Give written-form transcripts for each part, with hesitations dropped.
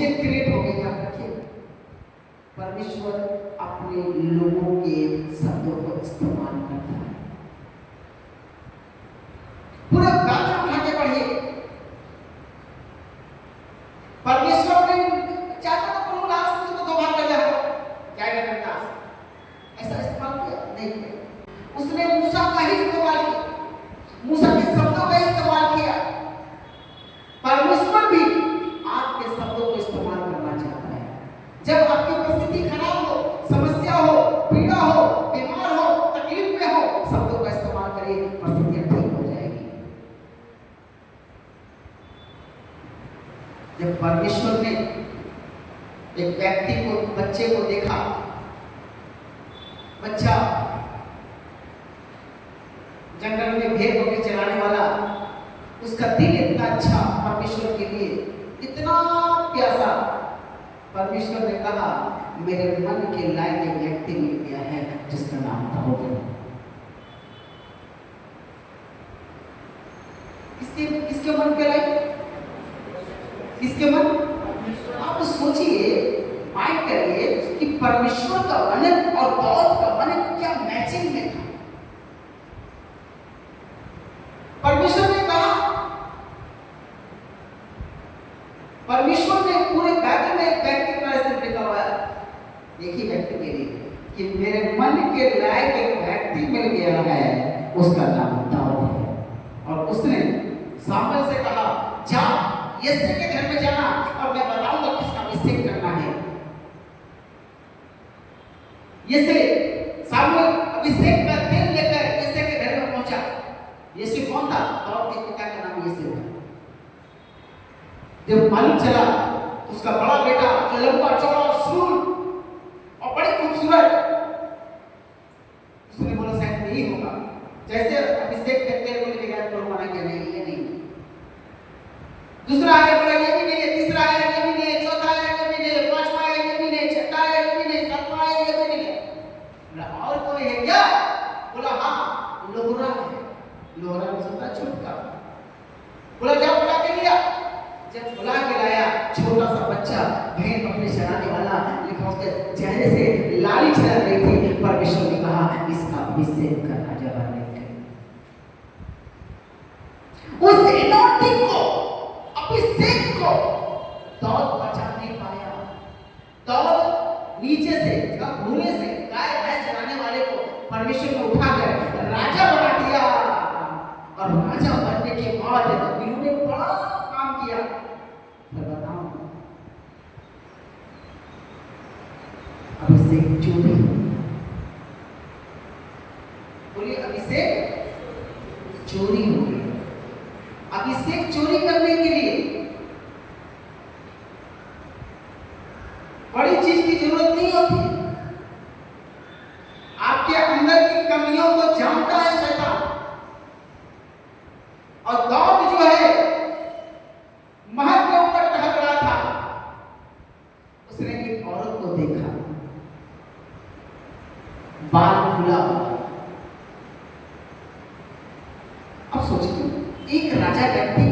Religion create हो गई। याद रखिए, परमेश्वर अपने लोगों के शब्दों को इस्तेमाल करता है। पूरा बाइबल उठा के पढ़िए, परमेश्वर ने चाहता था प्रभु दास को तो 2 भाग कर दिया, क्या करना दास ऐसा इस्तेमाल किया नहीं किया। उसने मूसा का ही इस्तेमाल किया, मूसा के शब्दों का इस्तेमाल किया। परमेश्वर भी आपके शब्दों को इस्तेमाल करना चाहता है। जब आपकी परिस्थिति खराब हो, समस्या हो, पीड़ा हो, बीमार हो, तकलीफ में हो, शब्दों का इस्तेमाल करिए, परिस्थितियां ठीक हो जाएगी। जब परमेश्वर ने एक व्यक्ति को, बच्चे को देखा, बच्चा जंगल में भेड़ बकरी चराने वाला, उसका दिल इतना अच्छा परमेश्वर के लिए, इतना प्यासा, परमेश्वर ने कहा मेरे मन के लायक एक व्यक्ति मिल गया है जिसका नाम दाऊद है। किसके मन के लायक? किसके मन? आप सोचिए, माइंड करिए कि परमेश्वर का मन और दाऊद का मन क्या मैचिंग में था। परमेश्वर ने कहा, परमेश्वर ने पूरे बाइबल में एक व्यक्ति के बारे में लिखा हुआ है, देखिए व्यक्ति के लिए कि मेरे मन के लायक एक व्यक्ति मिल गया है, उसका नाम दाऊद है। और उसने शामुएल से कहा जा यिशै के घर में जाना और मैं बताऊंगा किसका अभिषेक करना है। यिशै, शामुएल अभिषेक का तेल लेकर यिशै के घर में पहुंचा। यिशै कौन था? दाऊद के पिता का नाम यिशै था। जब मालूम चला तो उसका बड़ा बेटा जो लंबा चौड़ा सूर और बड़ी खूबसूरत, उसने बोला शायद नहीं होगा। जैसे अभिषेक करते हैं बोले कि तो मना किया नहीं, ये नहीं। दूसरा आया बोला ये भी नहीं है, तीसरा आया ये भी नहीं है, चौथा आया ये भी नहीं है, पांचवा आया ये भी नहीं, छठा आया ये भी नहीं, सातवां आया ये भी नहीं है। बोला और कोई है क्या? बोला हाँ लोहरा है। लोहरा में सबका छुटका। बोला क्या बुला के लिया? जब बुला के लाया, छोटा सा बच्चा भेड़ बकरी चराने वाला, लेकिन उसके चेहरे से लाली छलक रही थी। परमेश्वर ने कहा इसका अभिषेक करना जवाब नहीं है। उस एनॉटिक को, अभिषेक को दाऊद बचा नहीं पाया। दाऊद नीचे से, भूले से गाय भैंस चराने वाले को परमेश्वर ने उठाकर राजा बना दिया। और राजा बनने के बाद इन्होंने बड़ा काम किया। मैं बताऊं, अभिषेक चोरी, बोलिए अभिषेक चोरी हो गया। अभिषेक चोरी करने के लिए बड़ी चीज की जरूरत नहीं होती। आपके अंदर की कमियों को जानता है शैतान। और दाऊद जो है महल के ऊपर टहल रहा था, उसने एक औरत को देखा, बाल खुला। अब सोचिए एक राजा व्यक्ति,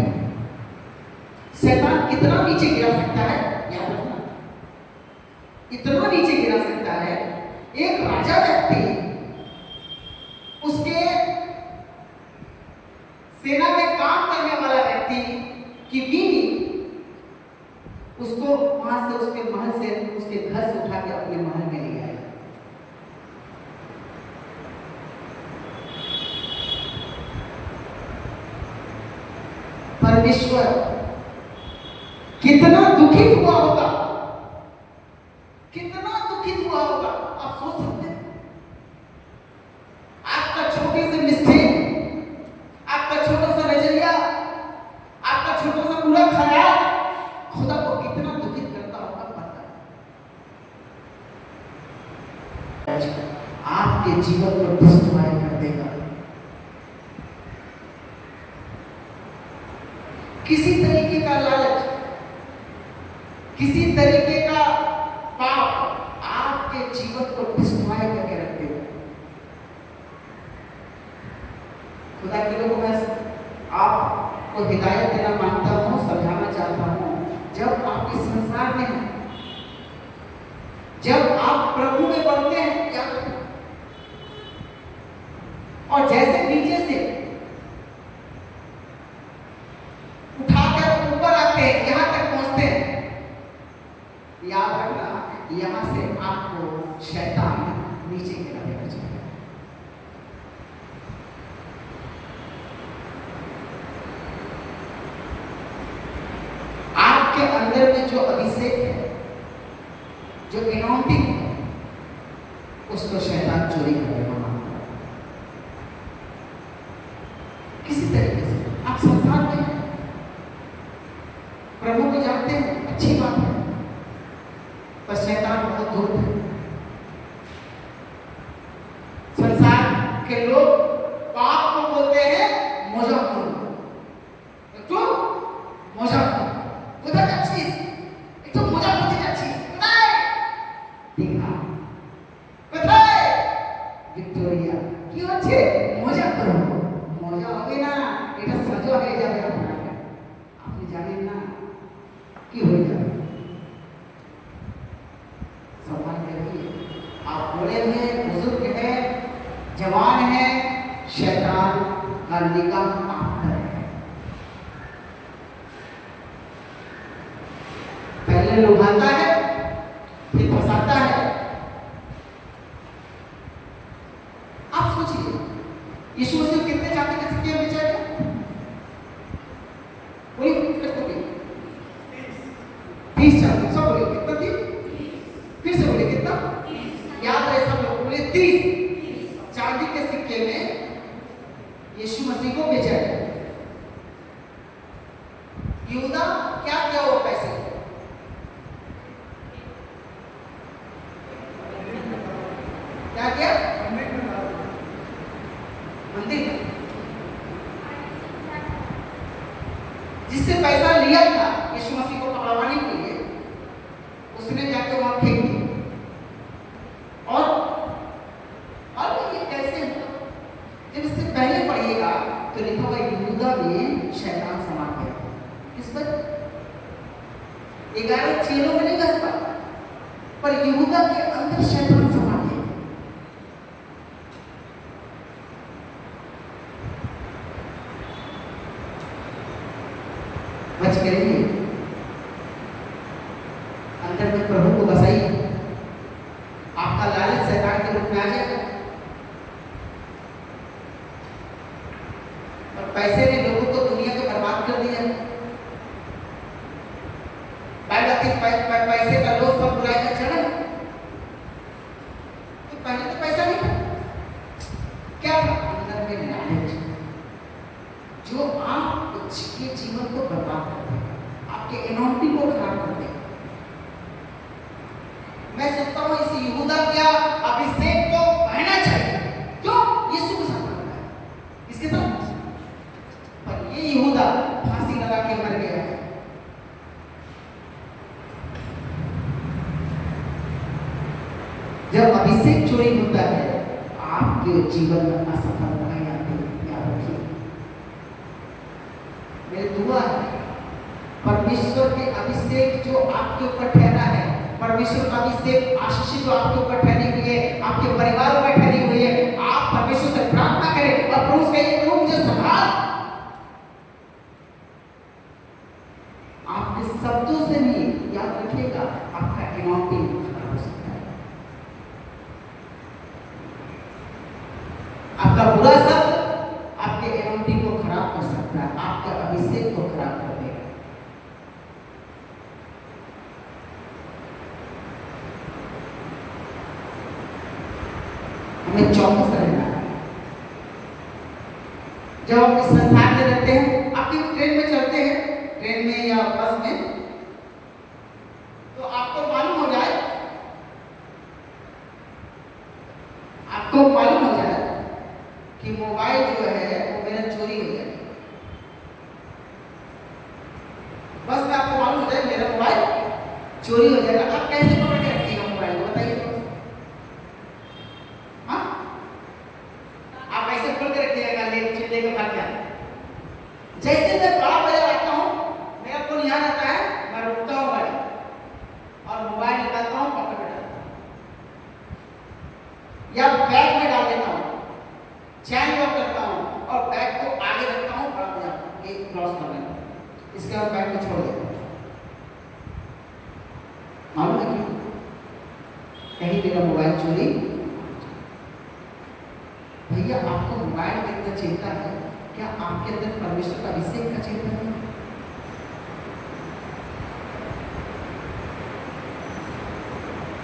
शैतान कितना नीचे गिरा सकता है, याद रखना, इतना नीचे गिरा सकता है। एक राजा व्यक्ति, उसके सेना में काम करने वाला व्यक्ति की बीवी उसको वहां से, उसके महल से, उसके घर से उठा के अपने महल में ले आए। परमेश्वर कितना दुखित हुआ होगा, कितना दुखित हुआ होगा, आप सोच सकते हैं। आपका छोटी सी मिस्टेक, आपका छोटा सा नजरिया, आपका छोटा सा बुरा ख्याल खुदा को कितना दुखित करता होगा पता है। आपके जीवन को डिस्ट्रॉय कर देगा। किसी तरीके का लालच, किसी तरीके का पाप आपके जीवन को डिस्ट्रॉय करके रख देगा। खुदा के लोगों में आपको हिदायत देना मांगता हूँ, समझाना चाहता हूँ, जब आप इस संसार में जब आप प्रभु में बढ़ते हैं क्या करते हैं? और जैसे नीचे से उठाकर ऊपर आते हैं, यहां तक पहुंचते हैं, याद रखना यहां से आपको शैतान नीचे गिरा देगा चाहिए। आपके अंदर में जो अभिषेक है, जो एनॉइंटिंग है, उसको शैतान चोरी करेगा। किसी तरीके से आप संसार में हैं, प्रभु को जानते हैं, अच्छी बात है, पर शैतान बहुत दूर है। संसार के लोग पाप को बोलते हैं मजाक, क्यों मजाक? उधर का चीज एक तो मजाक होती है चीज देखा पता है विक्टोरिया क्यों अच्छे मजा करो, मजा होगे ना, এটা सजा হয়ে যাবে আপনাকে, আপনি জানেন না কি হয়ে যাবে। सम्मान करिए, आप बड़े हैं, बुजुर्ग हैं, जवान हैं, शैतान का निगाह आप पर है। पहले लुभाता है, फिर फंसाता है। आप सोचिए यीशु मसीह कितने चांदी के सिक्के बेचे थे? बोलिए कितने थे? 30 चांदी। सब बोलिए कितना थी? फिर से बोलिए कितना? याद रहे सब लोग, बोलिए 30 चांदी के सिक्के में यीशु मसीह को बेचा गया। यहूदा क्या किया वो पैसे? क्या किया? मंदिर में जिससे पैसा लिया था यीशु मसीह को पकड़वाने के लिए, उसने जाके वहां फेंक दिया। और ये कैसे हुआ? जब इससे पहले पढ़िएगा तो लिखा हुआ यहूदा में शैतान समा गया। किस पर? 11 चेलों में नहीं बस पाता, पर यहूदा के अंदर शैतान समा गया। बच के रहिए, अंदर में प्रभु को बसाइए, आपका लालच शैतान के रूप में आ जाएगा। और पैसे ने लोगों को दुनिया को बर्बाद कर दिया। पैसे का लोभ सब बुराई का जड़ है। तो पहले तो पैसा नहीं था, क्या था? अंदर में लालच, जो आपके जीवन को बर्बाद कर देगा, आपके एनॉइंटिंग को खराब कर देगा। मैं सोचता हूँ इस यहूदा क्या अभिषेक को बहना चाहिए। क्यों? यीशु के साथ है, इसके साथ, पर ये यहूदा फांसी लगा के मर गया है। जब अभिषेक चोरी होता है, आपके जीवन में असफलताएं आती हैं। याद रखिए, मेरी दुआ है परमेश्वर के अभिषेक जो आपके ऊपर ठहरा है, परमेश्वर का अभिषेक आशीष जो आपके ऊपर ठहरी हुई है, आपके परिवार में ठहरी हुई है, आप परमेश्वर से प्रार्थना करें और प्रभु से कहिए प्रभु मुझे संभाल। आपके शब्दों से नहीं, याद रखिएगा, आपका एनॉइंटिंग खराब हो सकता है। आपका बुरा शब्द आपके एनॉइंटिंग को खराब कर सकता है, आपके अभिषेक को खराब कर देगा। हमें चौकस रहना है। जब आप इस संसार में रहते हैं, आपकी ट्रेन में चलते हैं, ट्रेन में या बस में, तो आपको मालूम हो जाए कि मोबाइल जो है वो मेरा चोरी हो जाए। बस में आपको मालूम हो जाए मेरा मोबाइल चोरी हो जाएगा, आप कैसे पकड़ के रखिएगा मोबाइल को, बताइए तो। हाँ, आप ऐसे खोल के रखिएगा, चिल्ले के भाग जाए। जैसे मैं बड़ा बाजार आता हूँ, मेरा फोन यहाँ रहता है, मैं रुकता हूँ गाड़ी और मोबाइल निकालता हूँ, पॉकेट में डालता हूँ। कहीं मेरा मोबाइल चोरी। भैया आपको मोबाइल की अंदर चिंता है, क्या आपके अंदर परमेश्वर का अभिषेक का चिंता है?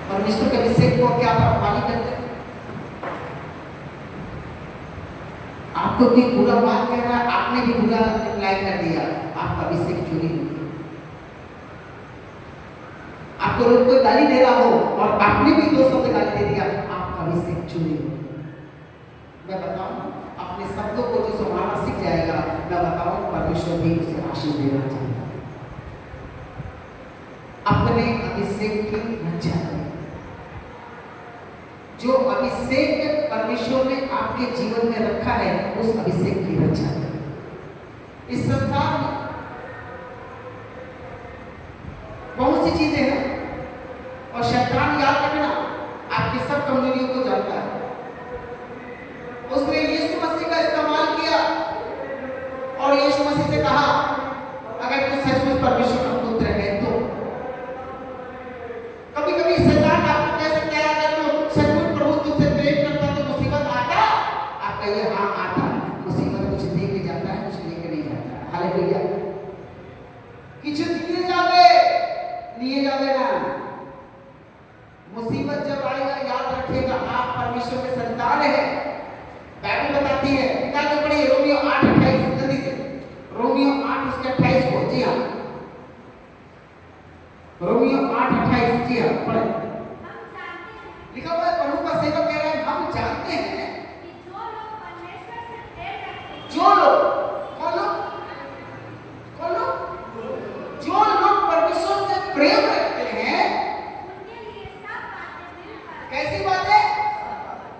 परमेश्वर के अभिषेक को क्या आप पानी करते हैं? आपको कोई बुरा बात कह रहा है, आपने भी बुरा रिप्लाई कर दिया, आपका अभिषेक चोरी हो गया। आपको रोज कोई गाली दे रहा हो और आपने भी 2 शब्द गाली दे दिया, आपका अभिषेक चोरी हो गया। मैं बताऊं, अपने शब्दों को जो संभालना सीख जाएगा, मैं बताऊं परमेश्वर भी उसे आशीष देना चाहेगा। अपने अभिषेक की रक्षा करें। जो अभिषेक परमेश्वर ने आपके जीवन में रखा है, उस अभिषेक की रक्षा करें। इस संसार में बहुत सी चीजें हैं और शैतान, याद रखना, आपकी सब कमजोरियों को जानता है। उसने यीशु मसीह का इस्तेमाल किया और यीशु मसीह से कहा, अगर तू सचमुच परमेश्वर का पुत्र है तो। कभी कभी शैतान आपको कह सकता है, अगर तू सचमुच प्रभु तुझसे प्रेम करता तो मुसीबत आता। आप कहिए हाँ आता। मुसीबत कुछ दे के जाता है, कुछ लेके नहीं जाता। हालेलुया। कुछ दिए जावे, लिए जावे ना। मुसीबत जब आएगा, याद रखिएगा आप परमेश्वर के संतान है। बाइबल बताती है, निकाल के पढ़िए रोमियो 8:28, जल्दी से। रोमियो 8 उसके 28 को, जी हाँ, रोमियो 8:28, जी हाँ, पढ़े। लिखा हुआ है, प्रभु का सेवक कह रहा है, हम जानते हैं कि जो लोग परमेश्वर से प्रेम रखते हैं, जो लोग, कौन लोग, कौन लोग, जो लोग परमेश्वर से प्रेम रखते हैं, उनके लिए सब बातें मिलकर, कैसी बातें?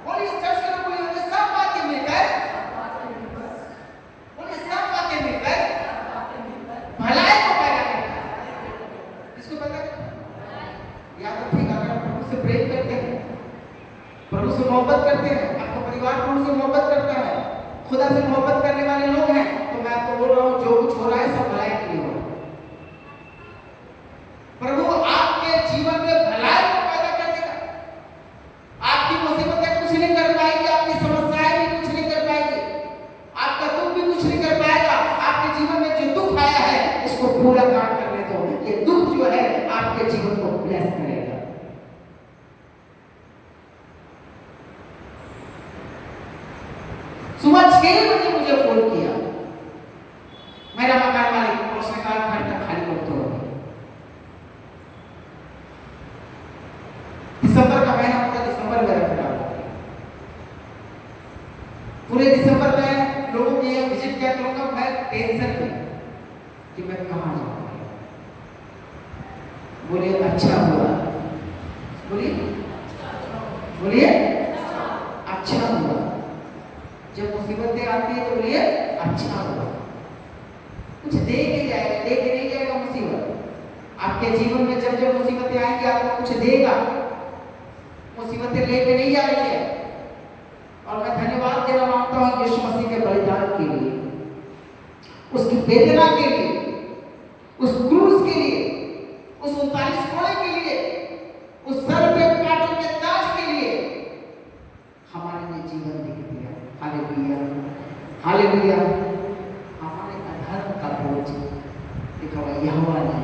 बोलिए, चर्च के लोग बोलिए, उन्हें सब बातें मिलकर, उन्हें सब बातें मिलकर भलाई को पैदा करता है। किसको पैदा करता है? याद रखिएगा, अगर आप प्रभु से प्रेम करते हैं, प्रभु से मोहब्बत करते हैं, आपका परिवार प्रभु से मोहब्बत करता है, खुदा से मोहब्बत करने वाले लोग हैं, तो मैं आपको बोल रहा हूँ, जो कुछ हो रहा है सब भलाई के लिए हो रहा है। प्रभु आपके जीवन में भलाई को पैदा कर देगा। आपकी मुसीबतें कुछ नहीं कर पाएगी, आपकी समस्याएं भी कुछ नहीं कर पाएगी, आपका दुख भी कुछ नहीं कर पाएगा। आपके जीवन में जो दुख आया है, इसको पूरा काम करने दो। ये दुख जो है आपके जीवन को ब्लेस करेगा। सुबह 6 बजे मुझे फोन किया मेरा मकान मालिक, उसने कहा घर तक खाली कर दो। दिसंबर का महीना पूरा दिसंबर मेरा खराब हो गया। पूरे दिसंबर में लोगों के यहाँ विजिट क्या करूंगा, मैं टेंशन में कि मैं कहाँ जाऊंगा। बोलिए अच्छा हुआ, बोलिए बोलिए अच्छा हुआ। जब मुसीबतें आती है तो बोलिए अच्छा हुआ। कुछ दे के जाएगा, दे के नहीं जाएगा मुसीबत। आपके जीवन में जब जब मुसीबतें आएंगी, आपको कुछ देगा, मुसीबतें लेके नहीं जाएंगे। और मैं धन्यवाद देना मांगता हूँ यीशु मसीह के बलिदान के लिए, उसकी वेदना के लिए, उस क्रूस के लिए, उस 39 कोड़े के लिए, उस सर पे कांटों के ताज के लिए हमारे लिए जीवन दे दिया। Hallelujah, hallelujah. हमारे अधर्म का बोझ लिखा हुआ यहोवा ने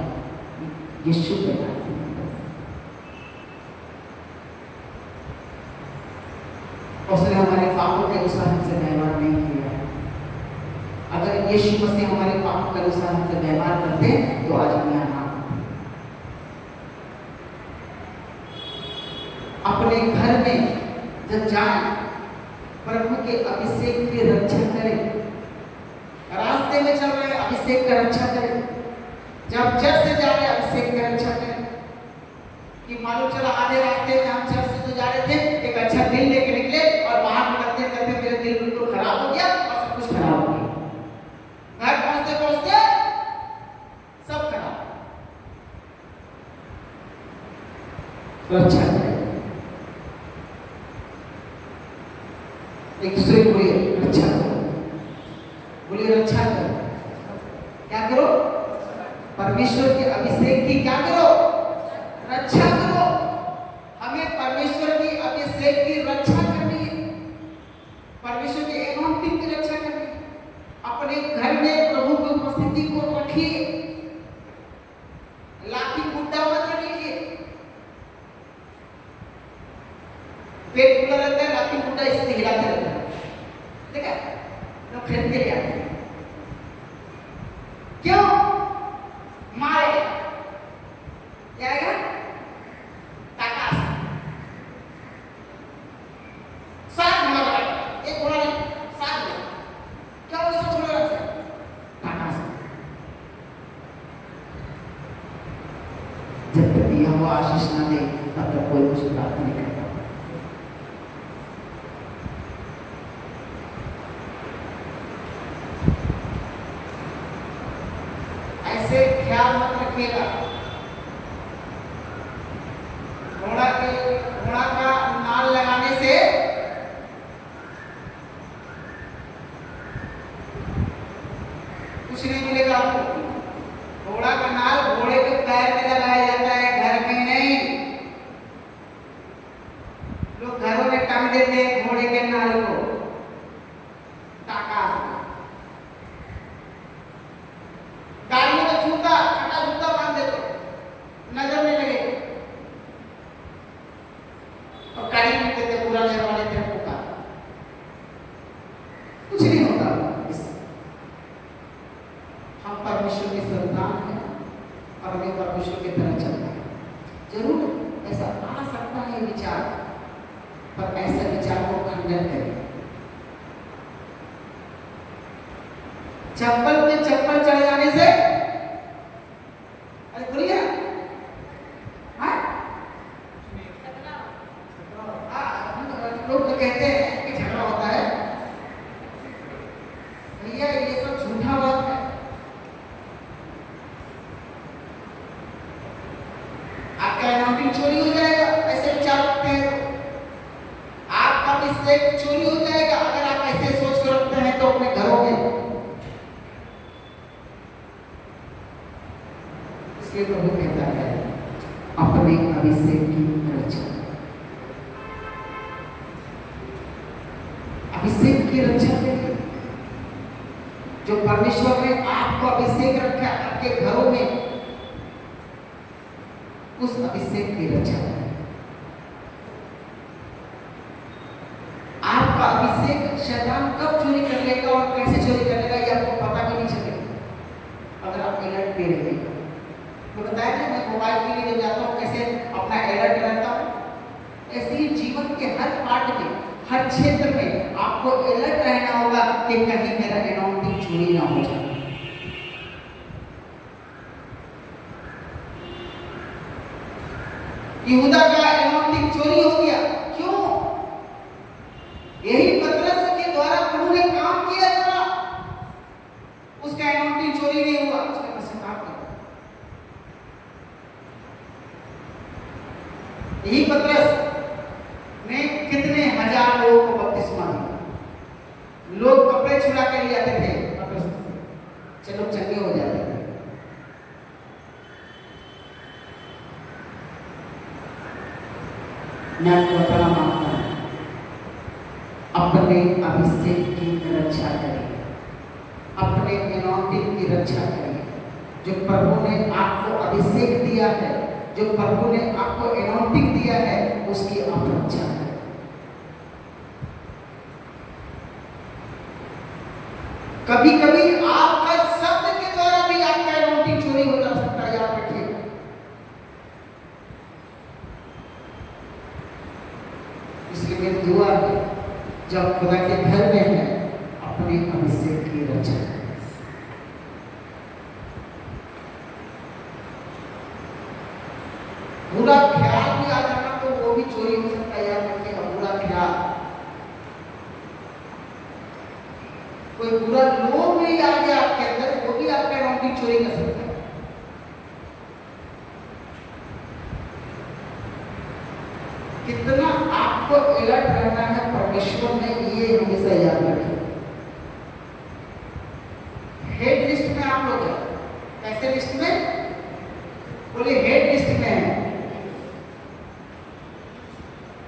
यीशु पे डाल दिया। उसने हमारे पापों के अनुसार हमसे व्यवहार नहीं किया। अगर यीशु मसीह हमारे पापों के अनुसार हमसे व्यवहार करते तो आज हम यहाँ ना। अपने घर में जब जाए, प्रभु के अभिषेक की रक्षा करें। रास्ते में चल रहे अभिषेक का रक्षा करें। जब चर्च से जा रहे अभिषेक का रक्षा करें। कि मालूम चला आधे रास्ते में हम चर्च से तो जा रहे थे, एक अच्छा दिल लेके निकले और बाहर निकलते करते मेरा दिल बिल्कुल खराब हो गया और सब कुछ खराब हो गया। घर पहुंचते पहुंचते सब खराब। रक्षा करें। एक दूसरे को बोलिए रक्षा करो, बोलिए रक्षा करो। क्या करो? परमेश्वर के अभिषेक की क्या करो? रक्षा करो। हमें परमेश्वर अभिषेक की रक्षा करनी है, परमेश्वर के एनॉइंटिंग की रक्षा करनी है। अपने घर में प्रभु की उपस्थिति को रखिए, लाठी मुद्दा मत रखिए। पेट खुला रहता है, लाठी मुद्दा इससे हिलाते रहता है, ठीक है, तो खरीद के ले आते हैं। क्यों मारे क्या आएगा? ताकास साथ मारा एक बोला नहीं, साथ में क्या वो सब छोड़ रहा है? ताकास जब तक दिया हुआ आशीष ना दे तब तक कोई कुछ प्राप्त नहीं करता। ऐसे ख्याल मत रखिएगा, घोड़ा का नाल लगाने से कुछ नहीं मिलेगा आपको। घोड़ा का नाल घोड़े के पैर में लगाया जाता है, घर में नहीं। लोग घरों में टांग देते हैं घोड़े के नाल को, ताकात गाड़ियों में जूता, फटा जूता बांध देते, नजर नहीं लगे, और गाड़ी में देते पूरा घर वाले तेरे का कुछ नहीं होता। हम परमेश्वर के संतान हैं और हमें परमेश्वर की तरह चलना है। जरूर ऐसा आ सकता है विचार, पर ऐसे विचार को खंडन करें। चप्पल पे चप्पल चढ़ जाने से, अरे बोलिए लोग तो कहते हैं कि झगड़ा होता है, भैया ये सब झूठा बात है। आपका अनाउंसिंग चोरी हो जाएगा, ऐसे विचार रखते हैं तो आपका अभिषेक चोरी हो जाएगा। अगर आप ऐसे सोच कर रखते हैं तो अपने घरों में, इसलिए प्रभु कहता है अपने अभिषेक की रक्षा, अभिषेक की रक्षा करिए। जो परमेश्वर ने आपको अभिषेक रखा आपके घरों में, उस अभिषेक की रक्षा करें। आपका अभिषेक शैतान कब चोरी कर लेगा और कैसे चोरी कर लेगा ये आपको पता भी नहीं चलेगा अगर आप अलर्ट नहीं रहेंगे। तो बताया ना, मैं मोबाइल के लिए जब जाता हूँ कैसे अपना अलर्ट रहता हूँ। ऐसे ही जीवन के हर पार्ट में, हर क्षेत्र में आपको अलर्ट रहना होगा कि कहीं मेरा अनाउंसिंग चोरी ना हो जाए। यहूदा का अनाउंसिंग चोरी हो गया, क्यों? यही पतरस के द्वारा प्रभु ने काम किया था, उसका अनाउंसिंग चोरी नहीं हुआ, उसने काम किया। यही पतरस ने कितने हजार लोगों को बपतिस्मा दिया। लोग कपड़े छुड़ा के ले आते थे पतरस से, चलो चंगे हो जाते थे। मैं आपको बताना मांगता हूं, अपने अभिषेक की रक्षा करें, अपने अनाउंसिंग की रक्षा करें। जो प्रभु ने आपको अभिषेक दिया है, जो प्रभु ने आपको अनाउंसिंग दिया है, उसकी आप रक्षा करें। कभी कभी आपका शब्द के द्वारा भी आपका अनाउंसिंग चोरी हो जा सकता है, याद रखिए। इसलिए मेरी दुआ है, जब खुदा के घर में है, अपने अभिषेक की रक्षा करें। बुरा ख्याल भी आ जाना तो वो भी चोरी हो सकता है, याद रखिएगा। बुरा ख्याल, कोई बुरा लोग भी आ गया आपके अंदर, वो भी आपका अनाउंसिंग चोरी कर सकता है। कितना आपको अलर्ट रहना है परमेश्वर ने, ये हमेशा याद रखें। हेड लिस्ट में आप लोग हैं, कैसे लिस्ट में? बोले हेड लिस्ट में है,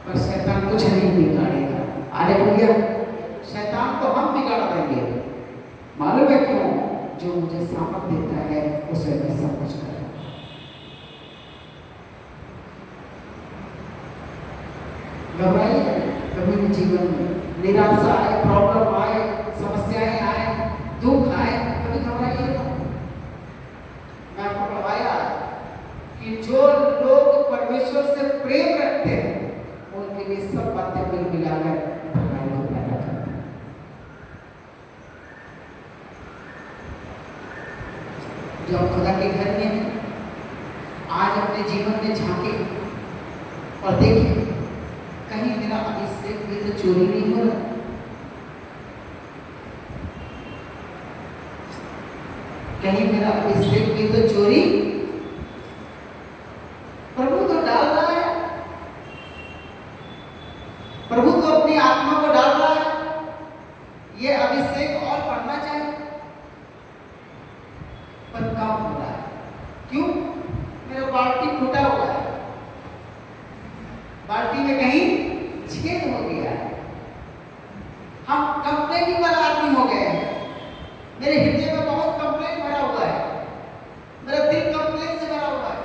पर शैतान कुछ नहीं हालेलुया। शैतान को हम बिगाड़ देंगे। मालूम है क्यों? जो मुझे सामर्थ देता है उसे मैं सब कुछ करूँ। घबराइए कभी भी जीवन में, निराशा आए, प्रॉब्लम आए, समस्याएं आए, दुख आए, कभी घबराइए मत। मैं आपको बताया कि जो लोग परमेश्वर से प्रेम रखते हैं उनके लिए सब बातें मिल मिलाकर भलाई को पैदा करते हैं। जो आप खुदा के घर में हैं, आज अपने जीवन में झांके और देखें कहीं मेरा अभिषेक भी तो चोरी नहीं हो रहा। कहीं मेरा अभिषेक भी तो चोरी प्रभु तो डाल रहा है, प्रभु तो अपनी आत्मा को डाल रहा है। ये अभिषेक और बढ़ना चाहिए पर कम हो रहा है। क्यों? मेरा बाल्टी फूटा हुआ है, बाल्टी में कहीं छेद हो गया है। हम कंप्लेन वाला आदमी हो गए हैं। मेरे हृदय में बहुत कंप्लेन भरा हुआ है, मेरा दिल कंप्लेन से भरा हुआ है।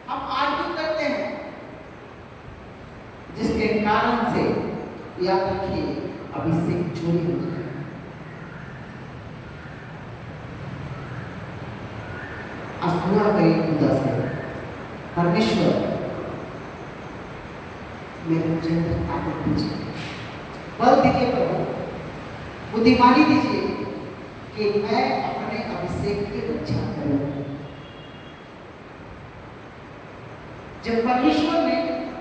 हम आर्ग्यू करते हैं जिसके कारण से याद रखिए अभिषेक चोरी हो जाए। आज दुआ करिए खुदा से, परमेश्वर मेरे मुझे ताकत दीजिए, बल दीजिए प्रभु, बुद्धिमानी दीजिए कि मैं अपने अभिषेक की रक्षा करूं। जब परमेश्वर ने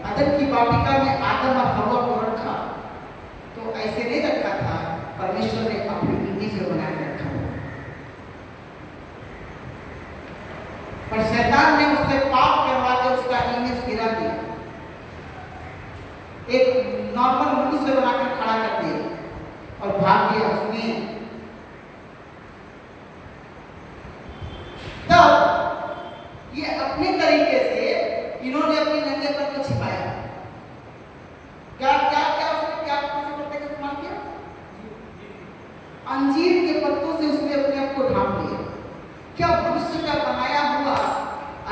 अदन की वाटिका में आदम और हव्वा को रखा तो ऐसे नहीं रखा था, परमेश्वर ने अपनी इमेज में बना के रखा। पर शैतान ने उससे पाप करवा के उसका इमेज गिरा दिया, एक नॉर्मल मनुष्य बनाकर खड़ा कर दिया और भाग गया। सुनिए, तब ये अपने तरीके से इन्होंने अपने नंगेपन को छिपाया। क्या क्या क्या उसने क्या पत्ते का इस्तेमाल किया? अंजीर के पत्तों से उसने अपने आप को ढांप लिया। क्या मनुष्य का बनाया हुआ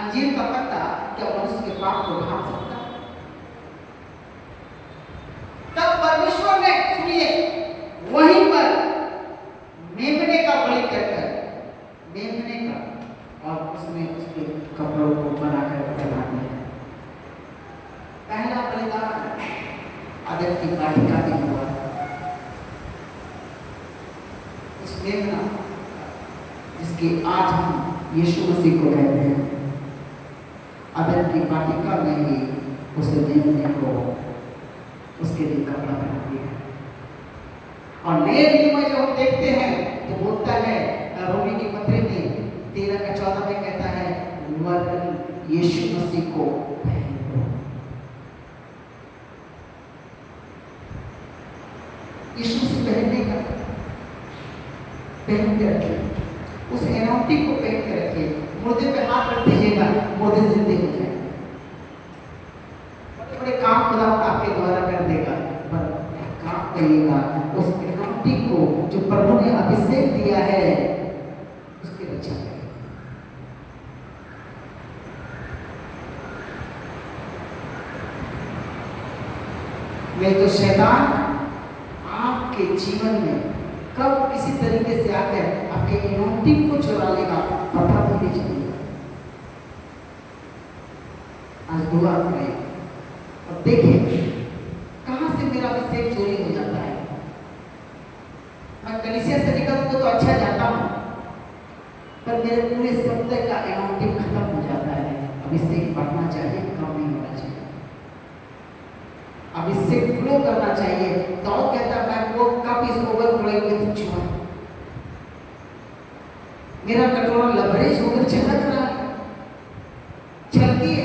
अंजीर का पत्ता क्या मनुष्य के पाप को ढांप सकता? तब परमेश्वर ने, सुनिए, वहीं पर मेमने का बलि करकर, मेमने का, और उसने उसके कपड़ों को बनाकर बना दिया। पहला बलिदान अदन की वाटिका में हुआ। उस मेमना जिसके आज हम यीशु मसीह को कहते हैं, अदन की वाटिका में ही उस मेमने को उसके लिए कपड़ा पहना दिया। और नए नियम में जब हम देखते हैं तो बोलता है रोमी की पत्री में 13:14 में कहता है वरन यीशु मसीह को पहन लो। यीशु मसीह पहनने का पहन के रखिए, उस एनॉन्टिंग को पहन के रखिए। मुर्दे पे हाथ रख दीजिएगा, मुर्दे जिंदे हो जाए। बड़े काम खुदा आपके द्वारा कर देगा, पर काम करिएगा उस एनॉन्टिंग को जो प्रभु ने अभिषेक दिया है उसकी रक्षा करें। वे तो शैतान आपके जीवन में कब किसी तरीके से आकर आपके एनॉन्टिंग को चुरा लेगा पता भी नहीं चलेगा। आज दुआ करें और देखें कहां से मेरा अभिषेक चोरी हो जाता है। मैं कलीसिया से निकलूंगा तो अच्छा जाता हूं, पर मेरे पूरे सप्ताह का एनॉन्टिंग खत्म हो जाता है। अभिषेक बढ़ना चाहिए, कम नहीं होना चाहिए। अभिषेक फ्लो करना चाहिए। तो कहता है वो cup is overflowing with Joy. मेरा कटोरा लबरेज होकर छलक रहा है। छलकिए,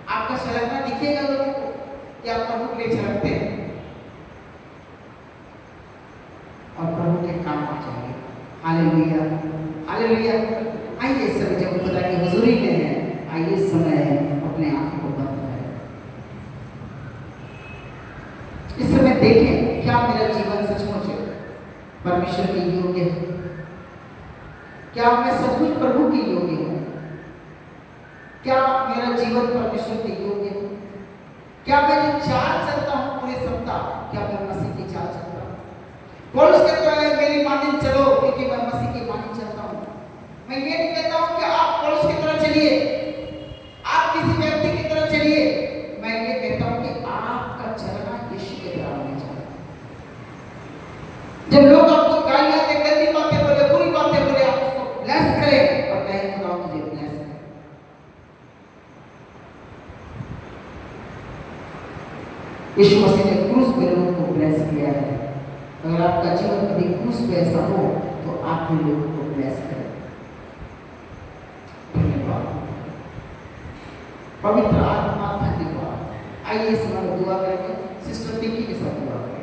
आपका छलकना दिखेगा लोगों को कि आप प्रभु के लिए छलकते हैं और प्रभु के काम आ जाएंगे। Hallelujah, hallelujah. आइए इस समय जब खुदा की हुजूरी में है, आइए इस समय अपने आंखों को बंद करें। इस समय देखें क्या मेरा जीवन सचमुच परमेश्वर के योग्य है? क्या मैं सचमुच प्रभु के योग्य हूँ? क्या मेरा जीवन परमेश्वर के योग्य है? क्या मैं जो चाल चलता हूँ पूरे सप्ताह, क्या मैं मसीह की चाल चलता हूँ? पौलुस कहता है मेरी मानी चलो, क्योंकि मैं मसीह की मानी चलता हूँ। मैं ये नहीं कहता हूँ कि आप पौलुस की तरह चलिए, आप किसी व्यक्ति की तरह चलिए। मैं ये कहता हूँ कि आपका चलना यीशु के तरह होना चाहिए। जब लोग आपको गालियां दे, गंदी बातें बोले, बुरी बातें बोले, आप उसको ब्लेस करें और कहें खुदा मुझे ब्लेस करे। यीशु मसीह ने क्रूस पे लोगों को ब्लेस किया है। अगर आपका जीवन कभी क्रूस पे ऐसा हो तो आप भी लोगों को ब्लेस करें। धन्यवाद पवित्र आत्मा, धन्यवाद। आइए इस बार दुआ करेंगे, सिस्टर टिकी के साथ दुआ करें।